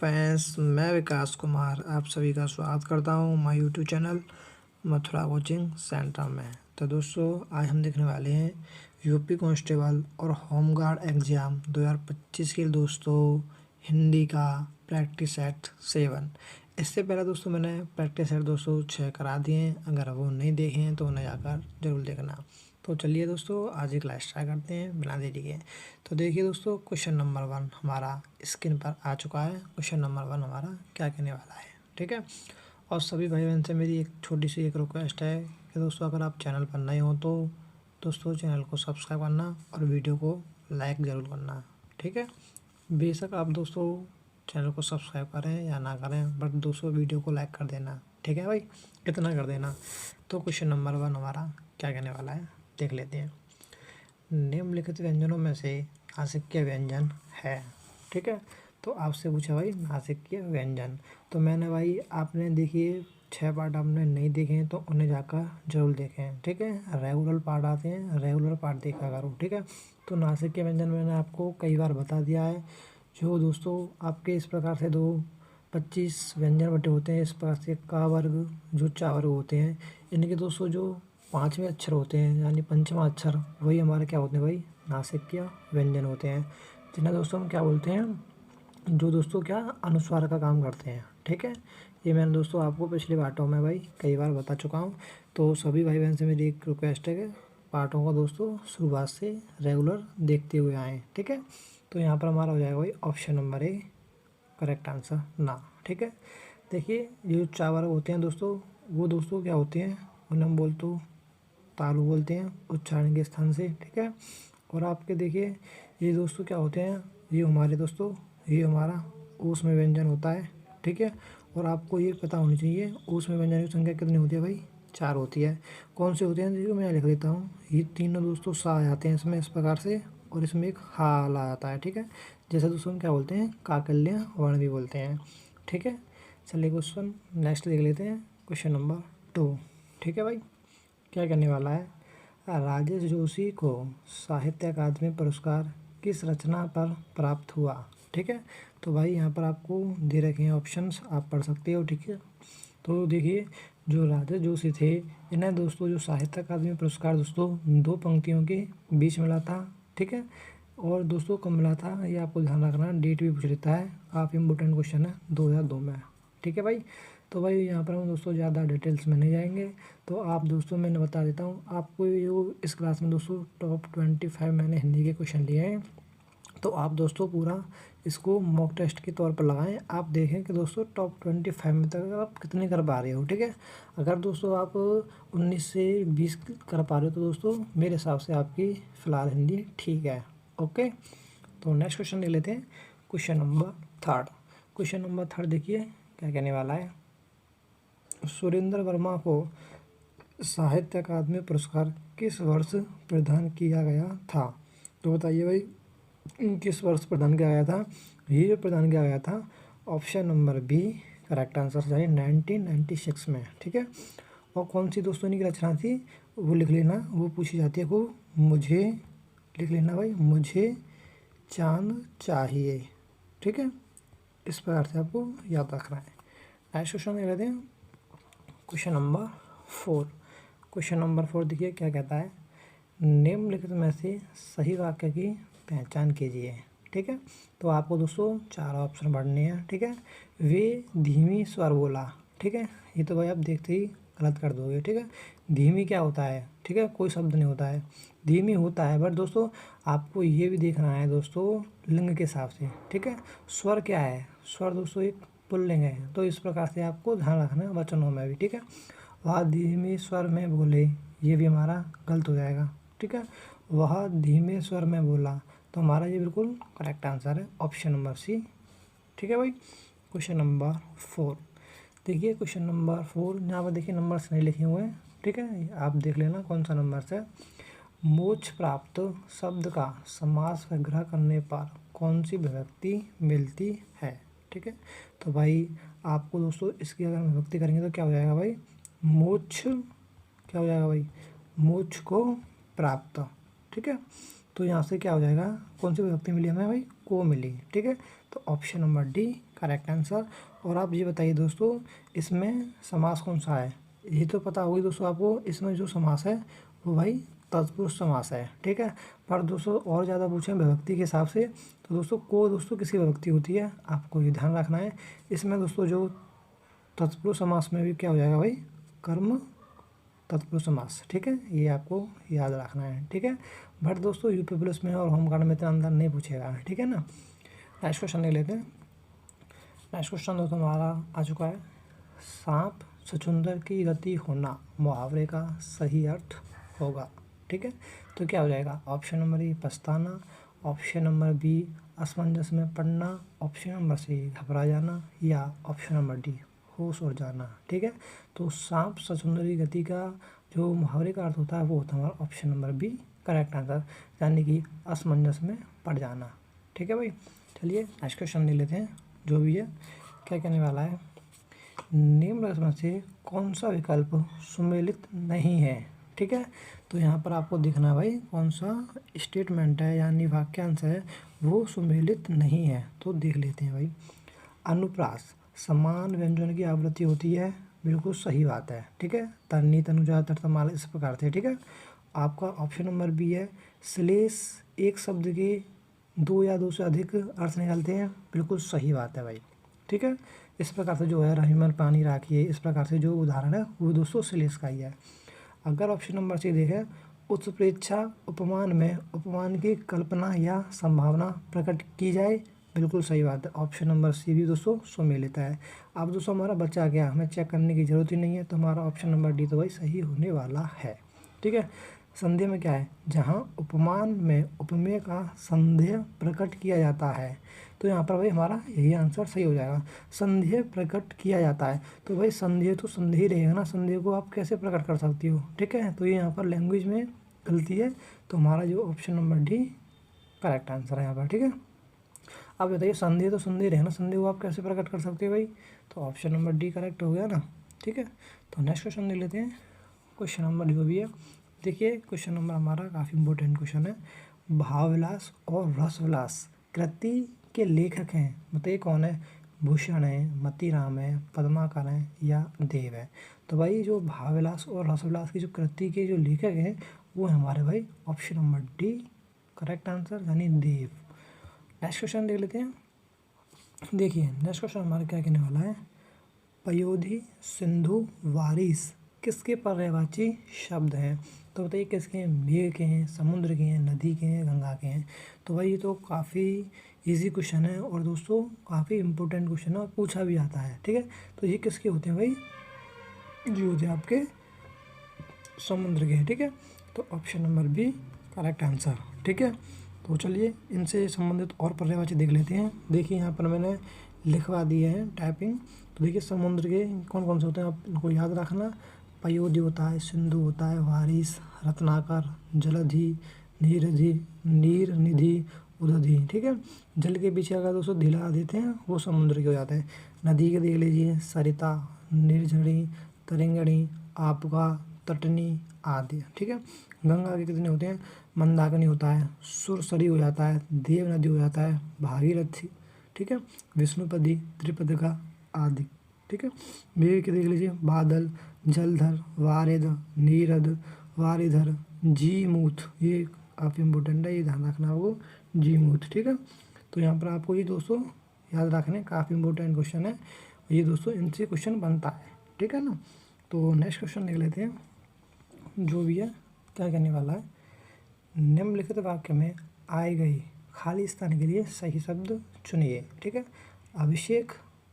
Friends, मैं विकास कुमार आप सभी का स्वागत करता हूं my YouTube channel Mathura coaching centre में। तो दोस्तों, आज हम देखने वाले हैं यूपी कांस्टेबल और होमगार्ड एग्ज़ाम 2025 के दोस्तों हिंदी का प्रैक्टिस सेट 7। इससे पहले दोस्तों मैंने प्रैक्टिस सेट दोस्तों 6 करा दिए हैं। अगर वो नहीं देखे हैं तो उन्हें जाकर ज़रूर देखना। तो चलिए दोस्तों, आज एक क्लास स्टार्ट करते हैं बिना देरी के। तो देखिए दोस्तों, क्वेश्चन नंबर 1 हमारा स्क्रीन पर आ चुका है। क्वेश्चन नंबर 1 हमारा क्या कहने वाला है, ठीक है। और सभी भाई बहन से मेरी एक छोटी सी एक रिक्वेस्ट है कि दोस्तों, अगर आप चैनल पर नए हो तो दोस्तों चैनल को सब्सक्राइब करना और वीडियो को लाइक ज़रूर करना, ठीक है। बेशक आप दोस्तों चैनल को सब्सक्राइब करें या ना करें, बट दोस्तों वीडियो को लाइक कर देना, ठीक है भाई, इतना कर देना। तो क्वेश्चन नंबर 1 हमारा क्या कहने वाला है, देख लेते हैं। निम्नलिखित व्यंजनों में से नासिक्य व्यंजन है, ठीक है। तो आपसे पूछा भाई नासिक्य व्यंजन। तो मैंने भाई आपने देखिए 6 पार्ट आपने नहीं देखे हैं तो उन्हें जाकर जरूर देखें, ठीक है। रेगुलर पार्ट आते हैं, रेगुलर पार्ट देखा करो, ठीक है। तो नासिक्य व्यंजन मैंने आपको कई बार बता दिया है। जो दोस्तों आपके इस प्रकार से 25 व्यंजन बटे होते हैं। इस प्रकार से का वर्ग जो 4 वर्ग होते हैं, इनके दोस्तों जो 5वें अक्षर होते हैं यानी पंचमा अक्षर, वही हमारे क्या होते हैं भाई, नासिक्य व्यंजन होते हैं। जिन्हें दोस्तों हम क्या बोलते हैं, जो दोस्तों क्या अनुस्वार का काम करते हैं, ठीक है। ये मैंने दोस्तों आपको पिछले पार्टों में भाई कई बार बता चुका हूँ। तो सभी भाई बहन से मेरी एक रिक्वेस्ट है कि पार्टों को दोस्तों शुरुआत से रेगुलर देखते हुए आएँ, ठीक है। तो यहाँ पर हमारा हो जाएगा भाई option number A correct answer ना, ठीक है। देखिए ये जो 4 वर्ग होते हैं दोस्तों, वो दोस्तों क्या होते हैं, उन्हें हम तालु बोलते हैं उच्चारण के स्थान से, ठीक है। और आपके देखिए ये दोस्तों क्या होते हैं, ये हमारे दोस्तों ये हमारा ऊष्म व्यंजन होता है, ठीक है। और आपको ये पता होनी चाहिए ऊष्म व्यंजन की संख्या कितनी होती है भाई, 4 होती है। कौन से होते हैं, देखिए मैं लिख देता हूँ। ये तीनों दोस्तों सा आ जाते हैं इसमें इस प्रकार से, और इसमें एक हाल आ जाता है, ठीक है। जैसे दोस्तों हम क्या बोलते हैं, काकल्य वर्ण भी बोलते हैं, ठीक है। चलिए क्वेश्चन नेक्स्ट देख लेते हैं, क्वेश्चन नंबर 2, ठीक है भाई। क्या करने वाला है, राजेश जोशी को साहित्य अकादमी पुरस्कार किस रचना पर प्राप्त हुआ, ठीक है। तो भाई यहाँ पर आपको दे रखे हैं ऑप्शंस, आप पढ़ सकते हो, ठीक है। तो देखिए जो राजेश जोशी थे, इन्हें दोस्तों जो साहित्य अकादमी पुरस्कार दोस्तों 2 पंक्तियों के बीच मिला था, ठीक है। और दोस्तों कब मिला था ये आपको ध्यान रखना, डेट भी पूछ लेता है, काफ़ी इंपॉर्टेंट क्वेश्चन है 2002 में, ठीक है भाई। तो भाई यहाँ पर हम दोस्तों ज़्यादा डिटेल्स में नहीं जाएंगे। तो आप दोस्तों मैंने बता देता हूँ आपको, जो इस क्लास में दोस्तों टॉप 25 मैंने हिंदी के क्वेश्चन लिए हैं। तो आप दोस्तों पूरा इसको मॉक टेस्ट के तौर पर लगाएं, आप देखें कि दोस्तों टॉप 25 में तक आप कितने कर पा रहे हो, ठीक है। अगर दोस्तों आप 19 से 20 कर पा रहे हो तो दोस्तों मेरे हिसाब से आपकी फ़िलहाल हिंदी ठीक है, ओके। तो नेक्स्ट क्वेश्चन ले लेते हैं, क्वेश्चन नंबर 3। क्वेश्चन नंबर 3 देखिए क्या कहने वाला है, सुरेंद्र वर्मा को साहित्य अकादमी पुरस्कार किस वर्ष प्रदान किया गया था। तो बताइए भाई किस वर्ष प्रदान किया गया था। ये जो प्रदान किया गया था option number B correct answer यानी 1996 में, ठीक है। और कौन सी दोस्तों की रचना थी वो लिख लेना, वो पूछी जाती है को मुझे लिख लेना भाई, मुझे चांद चाहिए, ठीक है। इस प्रकार से आपको याद रखना है। नेक्स्ट क्वेश्चन देख लेते हैं, क्वेश्चन नंबर 4। क्वेश्चन नंबर 4 देखिए क्या कहता है, निम्नलिखित में से सही वाक्य की पहचान कीजिए, ठीक है। तो आपको दोस्तों 4 ऑप्शन पढ़ने हैं, ठीक है। वे धीमी स्वर बोला, ठीक है। ये तो भाई आप देखते ही गलत कर दोगे, ठीक है। धीमी क्या होता है, ठीक है, कोई शब्द नहीं होता है, धीमी होता है, बट दोस्तों आपको ये भी देखना है दोस्तों लिंग के हिसाब से, ठीक है। स्वर क्या है, स्वर दोस्तों एक पुल्लिंग है, तो इस प्रकार से आपको ध्यान रखना है वचनों में भी, ठीक है। वह धीमे स्वर में बोले, ये भी हमारा गलत हो जाएगा, ठीक है। वह धीमे स्वर में बोला, तो हमारा ये बिल्कुल करेक्ट आंसर है ऑप्शन नंबर सी, ठीक है भाई। क्वेश्चन नंबर 4 देखिए, क्वेश्चन नंबर 4 यहाँ पर देखिए नंबर्स नहीं लिखे हुए हैं, ठीक है, आप देख लेना कौन सा नंबर है। मोक्ष प्राप्त शब्द का समास विग्रह करने पर कौन सी विभक्ति मिलती है, ठीक है। तो भाई आपको दोस्तों इसकी अगर विभक्ति करेंगे तो क्या हो जाएगा भाई, मोक्ष क्या हो जाएगा भाई, मोक्ष को प्राप्त, ठीक है। तो यहाँ से क्या हो जाएगा, कौन सी विभक्ति मिली हमें भाई, को मिली, ठीक है। तो option number D correct answer. और आप ये बताइए दोस्तों, इसमें समास कौन सा है? ये तो पता होगी दोस्तों आपको, इसमें जो समास है वो भाई तत्पुरुष समास है, ठीक है। पर दोस्तों और ज़्यादा पूछें विभक्ति के हिसाब से, तो दोस्तों को दोस्तों किसकी विभक्ति होती है, आपको ये ध्यान रखना है। इसमें दोस्तों जो तत्पुरुष समास में भी क्या हो जाएगा भाई, कर्म तत्पुरुष समास, ठीक है, ये आपको याद रखना है, ठीक है। बट दोस्तों यूपी पुलिस में और होमगार्ड में इतना अंदर नहीं पूछेगा, ठीक है ना। नेक्स्ट क्वेश्चन ले लेते हैं। नेक्स्ट क्वेश्चन दोस्तों हमारा आ चुका है, सांप छछूंदर की गति होना मुहावरे का सही अर्थ होगा, ठीक है। तो क्या हो जाएगा, ऑप्शन नंबर ए पछताना, ऑप्शन नंबर बी असमंजस में पड़ना, ऑप्शन नंबर सी घबरा जाना, या ऑप्शन नंबर डी होश उड़ जाना, ठीक है। तो सांप छछूंदर की गति का जो मुहावरे का अर्थ होता है वो होता है हमारा option number B correct answer, यानी कि असमंजस में पड़ जाना, ठीक है भाई। चलिए नेक्स्ट क्वेश्चन ले लेते हैं, जो भी है क्या कहने वाला है, निम्न में से कौन सा विकल्प सुमेलित नहीं है, ठीक है। तो यहाँ पर आपको दिखना भाई कौन सा स्टेटमेंट है यानी वाक्यांश है वो सुमेलित नहीं है, तो देख लेते हैं भाई। अनुप्रास समान व्यंजन की आवृत्ति होती है, बिल्कुल सही बात है, ठीक है। तन्नी तनुजा तर्तमाला इस प्रकार से, ठीक है। आपका ऑप्शन नंबर बी है, श्लेष एक शब्द के दो या दो से अधिक अर्थ निकलते हैं, बिल्कुल सही बात है भाई, ठीक है। इस प्रकार से जो है रहीमन पानी राखिए, इस प्रकार से जो उदाहरण है वो दोस्तों श्लेष का ही है। अगर ऑप्शन नंबर सी देखें, उत्प्रेक्षा उपमान में उपमान की कल्पना या संभावना प्रकट की जाए, बिल्कुल सही बात है, ऑप्शन नंबर सी भी दोस्तों सुमेलित है। अब दोस्तों हमारा बचा गया, हमें चेक करने की जरूरत ही नहीं है, तो हमारा ऑप्शन नंबर डी तो भाई सही होने वाला है, ठीक है। संदेह में क्या है, जहाँ उपमान में उपमेय का संदेह प्रकट किया जाता है, तो यहाँ पर भाई हमारा यही आंसर सही हो जाएगा। संदेह प्रकट किया जाता है, तो भाई संदेह तो संदेह ही रहेगा ना, संदेह को आप कैसे प्रकट कर सकती हो, ठीक है। तो ये यहाँ पर लैंग्वेज में गलती है, तो हमारा जो option number D correct answer है यहाँ पर, ठीक है। अब बताइए संदेह तो संदेह रहेगा ना, संदेह को आप कैसे प्रकट कर सकते हो भाई, तो ऑप्शन नंबर डी करेक्ट हो गया ना, ठीक है। तो नेक्स्ट क्वेश्चन ले लेते हैं, क्वेश्चन नंबर जो भी है, देखिए क्वेश्चन नंबर हमारा काफ़ी इंपॉर्टेंट क्वेश्चन है। भावविलास और रसविलास कृति के लेखक हैं, बताइए कौन है, भूषण है, मतीराम है, पद्माकर है, या देव है। तो भाई जो भावविलास और रसविलास की जो कृति के जो लेखक हैं वो है हमारे भाई option number D correct answer, यानी देव। नेक्स्ट क्वेश्चन देख लेते हैं। देखिए नेक्स्ट क्वेश्चन हमारा क्या कहने वाला है, पयोधी सिंधु वारिस किसके पर्यायवाची शब्द हैं, तो बताइए किसके हैं, मेघ के हैं, समुद्र के हैं, नदी के हैं, गंगा के हैं। तो भाई ये तो काफ़ी इजी क्वेश्चन है और दोस्तों काफ़ी इंपॉर्टेंट क्वेश्चन है और पूछा भी आता है, ठीक है। तो ये किसके होते हैं भाई, ये होते हैं आपके समुद्र के, ठीक है। तो option number B correct answer, ठीक है। तो चलिए इनसे संबंधित और पर्यायवाची देख लेते हैं। देखिए यहाँ पर मैंने लिखवा दिए हैं टाइपिंग। तो देखिए समुद्र के कौन कौन से होते हैं आप इनको याद रखना, पयोधी होता है, सिंधु होता है, वारिस, रत्नाकर, जलधि, नीरधि, नीर निधि, उदधि, ठीक है। जल के पीछे अगर दोस्तों धिला देते हैं वो समुद्र के हो जाते हैं। नदी के देख लीजिए, सरिता, निर्झरी, तरंगणी, आपका, तटनी आदि, ठीक है। गंगा के कितने होते हैं, मंदाकिनी होता है, सुरसरी हो जाता है, देव नदी हो जाता है, भागीरथी, ठीक है, विष्णुपदी, त्रिपदका आदि, ठीक है। मेघ के देख लीजिए, बादल, जलधर, वारिद, नीरद, वारिधर, जीमूत, ये काफ़ी इंपॉर्टेंट है, ये ध्यान रखना वो जीमूत, ठीक है। तो यहाँ पर आपको ये दोस्तों याद रखने, काफ़ी इंपॉर्टेंट क्वेश्चन है ये दोस्तों, इनसे क्वेश्चन बनता है, ठीक है ना। तो नेक्स्ट क्वेश्चन देख लेते हैं, जो भी है क्या कहने वाला है, निम्नलिखित वाक्य में आए गए खाली स्थान के लिए सही शब्द चुनिए, ठीक है। अभिषेक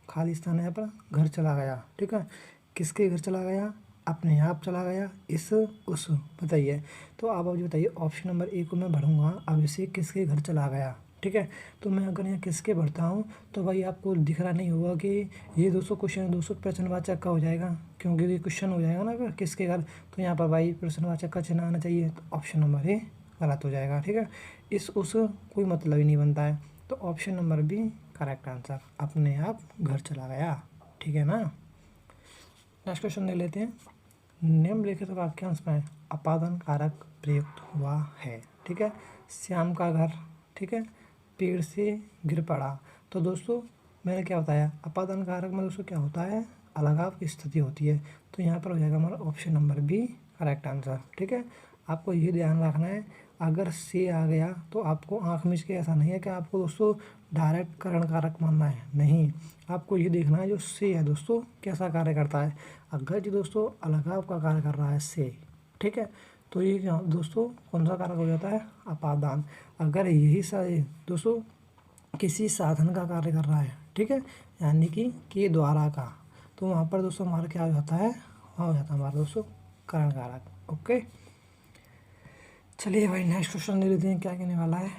खाली स्थान है पर घर चला गया, ठीक है। किसके घर चला गया, अपने आप चला गया, इस उस, बताइए। तो आप अब बताइए ऑप्शन नंबर ए को मैं भरूंगा, अभिषेक किसके घर चला गया, ठीक है। तो मैं अगर यहाँ किसके भरता हूँ तो भाई आपको दिख रहा नहीं होगा कि ये दोस्तों क्वेश्चन दोस्तों प्रश्नवाचक का हो जाएगा, क्योंकि ये क्वेश्चन हो जाएगा ना अगर किसके घर, तो यहाँ पर भाई प्रश्नवाचक का चिन्ह आना चाहिए, तो ऑप्शन नंबर ए गलत हो जाएगा, ठीक है। इस उस कोई मतलब ही नहीं बनता है, तो option number B correct answer, अपने आप घर चला गया, ठीक है ना। नेक्स्ट क्वेश्चन ले लेते हैं, निम्नलिखित वाक्यांश में अपादन कारक प्रयुक्त हुआ है, ठीक है। श्याम का घर, ठीक है, पेड़ से गिर पड़ा। तो दोस्तों मैंने क्या बताया, अपादान कारक में दोस्तों क्या होता है, अलगाव की स्थिति होती है। तो यहाँ पर हो जाएगा हमारा option number B correct answer. ठीक है, आपको ये ध्यान रखना है, अगर से आ गया तो आपको आँख मीच के ऐसा नहीं है कि आपको दोस्तों डायरेक्ट करण कारक मानना है, नहीं, आपको ये देखना है जो से है दोस्तों कैसा कार्य करता है। अगर जी दोस्तों अलगाव का कार्य कर रहा है से, ठीक है, तो ये क्या दोस्तों कौन सा कारक हो जाता है, अपादान। अगर यही दोस्तों किसी साधन का कार्य कर रहा है, ठीक है, यानी कि के द्वारा का, तो वहाँ पर दोस्तों हमारा क्या हो जाता है, वहाँ हो जाता है हमारा दोस्तों करण कारक। ओके, चलिए भाई नेक्स्ट क्वेश्चन दे लेते हैं, क्या कहने वाला है,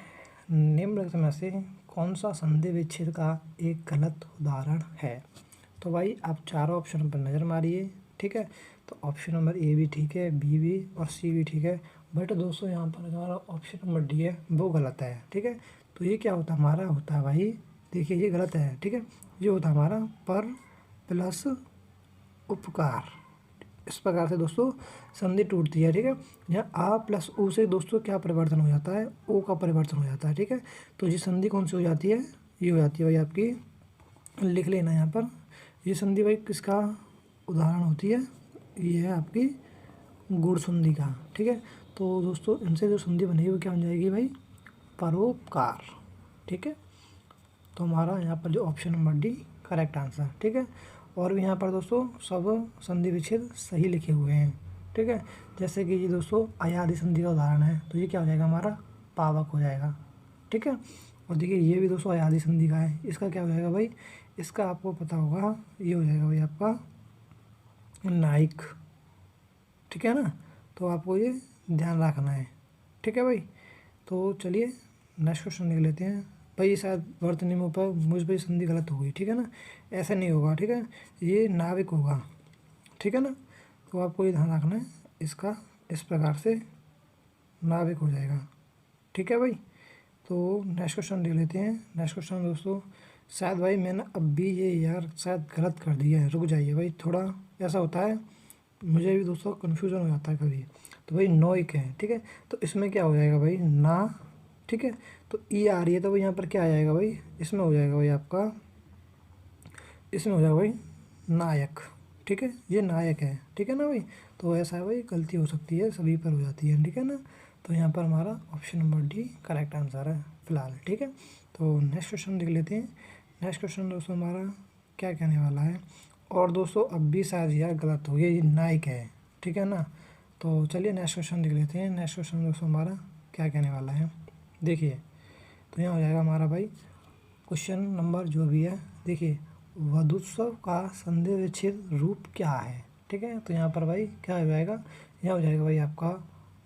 निम्नलिखित में से कौन सा संधि विच्छेद का एक गलत उदाहरण है। तो भाई आप चारों ऑप्शन पर नज़र मारिए। ठीक है, तो ऑप्शन नंबर ए भी ठीक है, बी भी और सी भी ठीक है, बट दोस्तों यहाँ पर हमारा ऑप्शन नंबर डी है वो गलत है। ठीक है, तो ये क्या होता है, हमारा होता है भाई, देखिए ये गलत है। ठीक है, ये होता है हमारा पर प्लस उपकार। इस प्रकार से दोस्तों संधि टूटती है। ठीक है, यहाँ आ प्लस ऊ से दोस्तों क्या परिवर्तन हो जाता है, ओ का परिवर्तन हो जाता है। ठीक है, तो ये संधि कौन सी हो जाती है, ये हो जाती है भाई आपकी, लिख लेना यहाँ पर, ये संधि भाई किसका उदाहरण होती है, ये है आपकी गुण संधि का। ठीक है, तो दोस्तों इनसे जो संधि बनेगी वो क्या बन जाएगी भाई, परोपकार। ठीक है, तो हमारा यहाँ पर जो option number D correct answer. ठीक है, और भी यहाँ पर दोस्तों सब संधि विच्छेद सही लिखे हुए हैं। ठीक है, जैसे कि ये दोस्तों अयादि संधि का उदाहरण है, तो ये क्या हो जाएगा हमारा पावक हो जाएगा। ठीक है, और देखिए ये भी दोस्तों अयादि संधि का है, इसका क्या हो जाएगा भाई, इसका आपको पता होगा, ये हो जाएगा भाई आपका नाइक। ठीक है ना, तो आपको ये ध्यान रखना है। ठीक है भाई, तो चलिए नेक्स्ट क्वेश्चन देख लेते हैं। भाई शायद वर्तनिमों पर मुझ पर संधि गलत हो गई। ठीक है ना, ऐसा नहीं होगा। ठीक है, ये नाविक होगा। ठीक है ना, तो आपको ये ध्यान रखना है, इसका इस प्रकार से नाविक हो जाएगा। ठीक है भाई, तो नेक्स्ट क्वेश्चन देख लेते हैं। नेक्स्ट क्वेश्चन दोस्तों, शायद भाई मैंने अब भी ये यार शायद गलत कर दिया है, रुक जाइए भाई, थोड़ा ऐसा होता है, मुझे भी दोस्तों कन्फ्यूज़न हो जाता है कभी। तो भाई नोइक है। ठीक है, तो इसमें क्या हो जाएगा भाई ना। ठीक है, तो ई आ रही है, तो भाई यहाँ पर क्या आ जाएगा भाई, इसमें हो जाएगा भाई आपका, इसमें हो जाएगा भाई नायक। ठीक है, ये नायक है। ठीक है ना भाई, तो ऐसा है भाई, गलती हो सकती है, सभी पर हो जाती है। ठीक है ना, तो यहाँ पर हमारा option number D correct answer है फिलहाल। ठीक है, तो नेक्स्ट क्वेश्चन देख लेते हैं। नेक्स्ट क्वेश्चन दोस्तों हमारा क्या कहने वाला है, और दोस्तों अब भी शायद यार गलत हो गया, ये नाइक है। ठीक है ना, तो चलिए नेक्स्ट क्वेश्चन देख लेते हैं। नेक्स्ट क्वेश्चन दोस्तों हमारा क्या कहने वाला है, देखिए, तो यहाँ हो जाएगा हमारा भाई क्वेश्चन नंबर जो भी है, देखिए, वधुत्सव का संधि विच्छेद रूप क्या है। ठीक है, तो यहाँ पर भाई क्या हो जाएगा, यहाँ हो जाएगा भाई आपका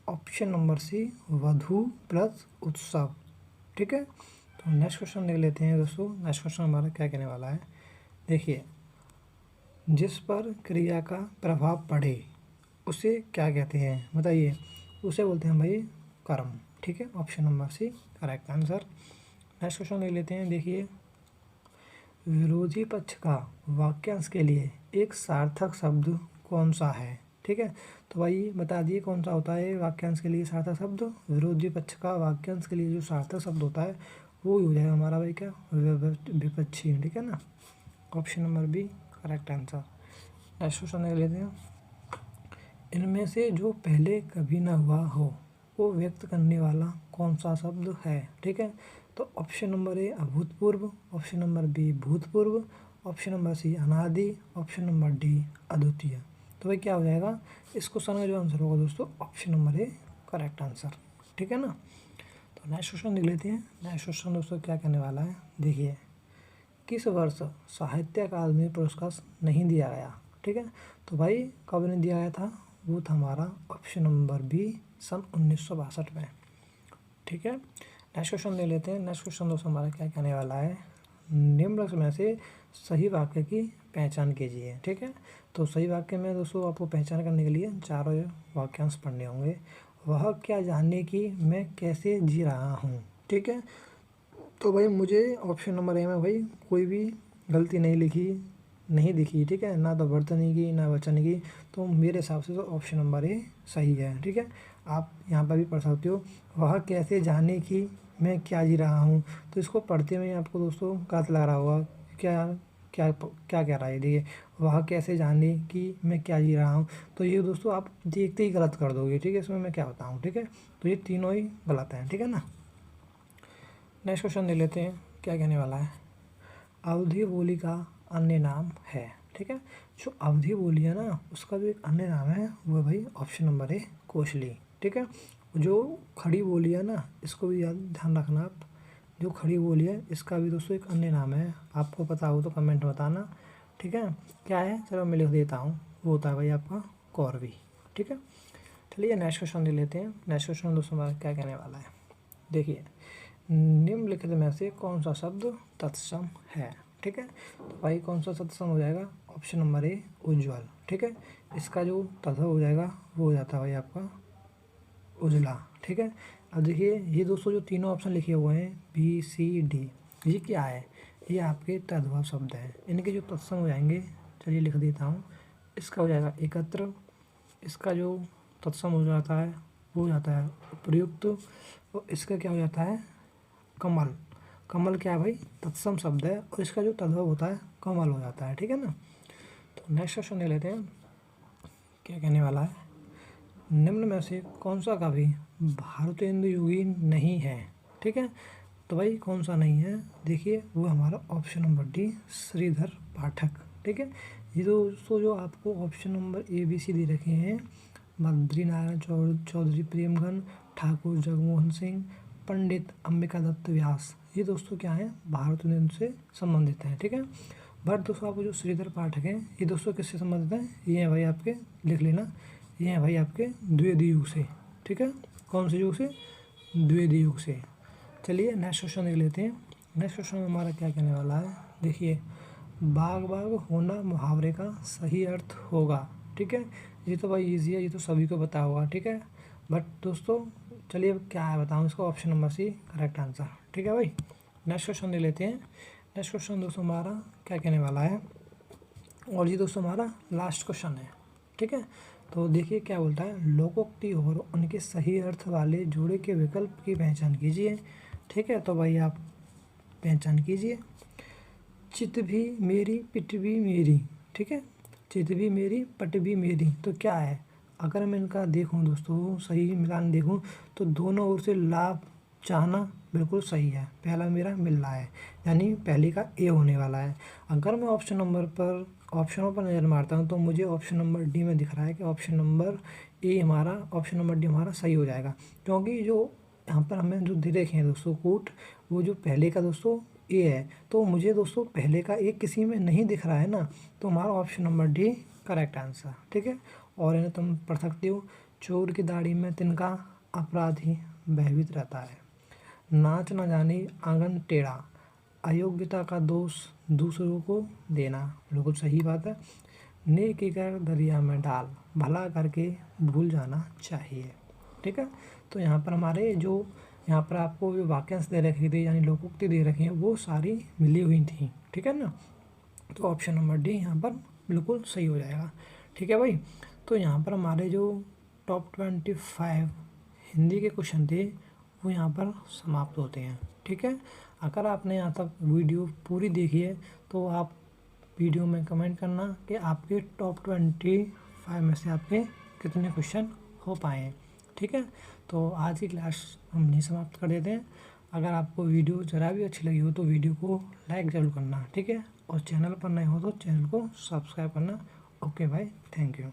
ऑप्शन नंबर सी, वधु प्लस उत्सव। ठीक है, तो नेक्स्ट क्वेश्चन देख लेते हैं दोस्तों। नेक्स्ट क्वेश्चन हमारा क्या कहने वाला है, देखिए, जिस पर क्रिया का प्रभाव पड़े उसे क्या कहते हैं, बताइए, उसे बोलते हैं भाई कर्म। ठीक है, option number C correct answer. Next question देख लेते हैं, देखिए, विरोधी पक्ष का वाक्यांश के लिए एक सार्थक शब्द कौन सा है। ठीक है, तो भाई बता दिए कौन सा होता है वाक्यांश के लिए सार्थक शब्द, विरोधी पक्ष का वाक्यांश के लिए जो सार्थक शब्द होता है वो हो जाएगा हमारा भाई क्या, विपक्षी। ठीक है ना, option number B correct answer. Next question देख लेते हैं, इनमें से जो पहले कभी ना हुआ हो वो व्यक्त करने वाला कौन सा शब्द है। ठीक है, तो ऑप्शन नंबर ए अभूतपूर्व, ऑप्शन नंबर बी भूतपूर्व, ऑप्शन नंबर सी अनादि, ऑप्शन नंबर डी अद्वितीय। तो भाई क्या हो जाएगा, इस क्वेश्चन का जो आंसर होगा दोस्तों option number A correct answer. ठीक है ना, तो नेक्स्ट क्वेश्चन देख लेते हैं। नेक्स्ट क्वेश्चन दोस्तों क्या कहने वाला है, देखिए, किस वर्ष साहित्य अकादमी पुरस्कार नहीं दिया गया। ठीक है, तो भाई कब नहीं दिया गया था, वो था हमारा ऑप्शन नंबर बी सन 1962 में। ठीक है, नेक्स्ट क्वेश्चन ले लेते हैं। नेक्स्ट क्वेश्चन दोस्तों हमारा क्या कहने वाला है, निम्न में से सही वाक्य की पहचान कीजिए। ठीक है, तो सही वाक्य में दोस्तों आपको पहचान करने के लिए चारों वाक्यांश पढ़ने होंगे। वह क्या जानने की मैं कैसे जी रहा हूँ। ठीक है, तो भाई मुझे ऑप्शन नंबर ए में भाई कोई भी गलती नहीं दिखी। ठीक है, ना तो वर्तनी की ना वचन की, तो मेरे हिसाब से तो ऑप्शन नंबर ए सही है। ठीक है, आप यहाँ पर भी पढ़ सकते हो, वह कैसे जाने की मैं क्या जी रहा हूँ, तो इसको पढ़ते हुए आपको दोस्तों गलत लग रहा होगा, क्या क्या क्या कह रहा है, देखिए वह कैसे जाने कि मैं क्या जी रहा हूँ। तो ये दोस्तों आप देखते ही गलत कर दोगे, ठीक है, इसमें मैं क्या बताऊँ, ठीक है। तो ये तीनों ही गलत हैं, ठीक है ना। नेक्स्ट क्वेश्चन ले लेते हैं, क्या कहने वाला है। अवधी बोली का अन्य नाम है, ठीक है। जो अवधी बोली है ना, उसका जो एक अन्य नाम है वो है भाई ऑप्शन नंबर ए कोशली, ठीक है। जो खड़ी बोली है ना, इसको भी याद ध्यान रखना आप। जो खड़ी बोली है इसका भी दोस्तों एक अन्य नाम है, आपको पता हो तो कमेंट में बताना, ठीक है। क्या है, चलो मैं लिख देता हूँ, वो होता है भाई आपका कौरवी, ठीक है। चलिए नेक्स्ट क्वेश्चन ले लेते हैं। नेक्स्ट क्वेश्चन दोस्तों हमारा क्या कहने वाला है, देखिए निम्नलिखित में से कौन सा शब्द तत्सम है, ठीक है। तो भाई कौन सा तत्सम हो जाएगा, ऑप्शन नंबर ए उज्ज्वल, ठीक है। इसका जो तत्व हो जाएगा वो हो जाता है भाई आपका उजला, ठीक है। अब देखिए ये दोस्तों जो तीनों ऑप्शन लिखे हुए हैं बी सी डी, ये क्या है, ये आपके तद्भव शब्द हैं, इनके जो तत्सम हो जाएंगे, चलिए लिख देता हूँ। इसका हो जाएगा एकत्र, इसका जो तत्सम हो जाता है वो हो जाता है उपयुक्त, और इसका क्या हो जाता है कमल। कमल क्या है भाई, तत्सम शब्द है और इसका जो तद्भव होता है कमल हो जाता है, ठीक है ना। तो नेक्स्ट क्वेश्चन ले लेते हैं, क्या कहने वाला है। निम्न में से कौन सा कवि भारतेंदु योगी नहीं है, ठीक है। तो भाई कौन सा नहीं है, देखिए वो हमारा option number D Shridhar Pathak, ठीक है। ये दोस्तों जो आपको option number A B C दे रखे हैं, बद्री नारायण चौधरी प्रेमगन, ठाकुर जगमोहन सिंह, पंडित अंबिका दत्त व्यास, ये दोस्तों क्या है भारतेंदु से संबंधित हैं, ठीक है। बट दोस्तों आपको जो श्रीधर पाठक हैं ये दोस्तों किससे संबंधित हैं, ये हैं भाई आपके, लिख लेना, ये हैं भाई आपके द्विवेदी युग से, ठीक है। कौन से युग से, द्विवेदी युग से। चलिए नेक्स्ट क्वेश्चन देख लेते हैं। नेक्स्ट क्वेश्चन में हमारा क्या कहने वाला है, देखिए बाग बाग होना मुहावरे का सही अर्थ होगा, ठीक है। ये तो भाई इजी है, ये तो सभी को पता होगा, ठीक है। बट दोस्तों चलिए क्या है बताऊँ इसका, option number C correct answer, ठीक है भाई। नेक्स्ट क्वेश्चन ले लेते हैं। नेक्स्ट क्वेश्चन दोस्तों हमारा क्या कहने वाला है, और ये दोस्तों हमारा लास्ट क्वेश्चन है, ठीक है। तो देखिए क्या बोलता है, लोकोक्ति और उनके सही अर्थ वाले जोड़े के विकल्प की पहचान कीजिए, ठीक है। तो भाई आप पहचान कीजिए, चित भी मेरी पिट भी मेरी, ठीक है। चित भी मेरी पट भी मेरी, तो क्या है, अगर मैं इनका देखूं दोस्तों सही मिलान देखूं तो दोनों ओर से लाभ चाहना बिल्कुल सही है, पहला मेरा मिल रहा है, यानी पहले का ए होने वाला है। अगर मैं ऑप्शनों पर नज़र मारता हूँ तो मुझे ऑप्शन नंबर डी में दिख रहा है कि ऑप्शन नंबर डी हमारा सही हो जाएगा, क्योंकि जो यहाँ पर हमें जो दे रखे हैं दोस्तों कूट, वो जो पहले का दोस्तों ए है, तो मुझे दोस्तों पहले का ए किसी में नहीं दिख रहा है ना, तो हमारा option number D correct answer, ठीक है। और इन्हें तुम पढ़ सकते हो, चोर की दाढ़ी में तिनका अपराधी भयभीत रहता है, नाच न जाने आंगन टेढ़ा, अयोग्यता का दोष दूसरों को देना, बिल्कुल सही बात है। नेकी कर दरिया में डाल, भला करके भूल जाना चाहिए, ठीक है। तो यहाँ पर हमारे जो यहाँ पर आपको जो वाक्यांश दे रखे थे यानी लोकोक्ति दे रखी हैं वो सारी मिली हुई थी, ठीक है ना। तो ऑप्शन नंबर डी यहाँ पर बिल्कुल सही हो जाएगा, ठीक है भाई। तो यहाँ पर हमारे जो टॉप 25 हिंदी के क्वेश्चन थे वो यहाँ पर समाप्त होते हैं, ठीक है। अगर आपने यहाँ तक वीडियो पूरी देखी है तो आप वीडियो में कमेंट करना कि आपके टॉप 25 में से आपके कितने क्वेश्चन हो पाए हैं, ठीक है। तो आज की क्लास हम नहीं समाप्त कर देते हैं। अगर आपको वीडियो ज़रा भी अच्छी लगी हो तो वीडियो को लाइक ज़रूर करना, ठीक है। और चैनल पर नए हो तो चैनल को सब्सक्राइब करना। ओके भाई, थैंक यू।